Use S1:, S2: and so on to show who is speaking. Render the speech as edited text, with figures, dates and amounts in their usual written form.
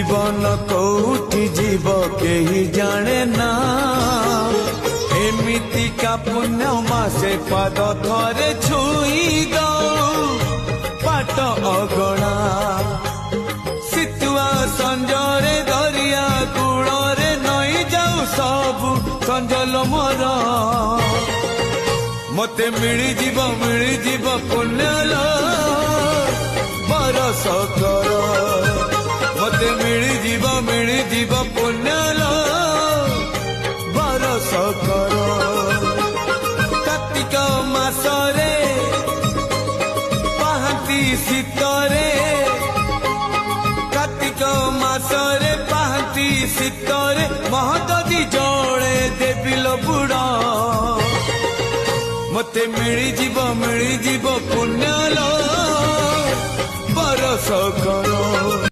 S1: जीवन कौटी जीव केही जाने ना एमिति का पुण्य मासे पाद थरे छुई गौ पाट अगणा सितुआ संजरे दरिया कूଳରେ नई जाऊ सबु संजल मोर मते मिली जीव पुण्यल बरस कर मते मिली जीव पुण्यल बरस कर कार्तिक मासरे पाहांती शीतरे कार्तिक मासरे पाहांती शीतरे महददी जड़े देविल बुड़ा मते मिली जीव पुण्यल बरस कर।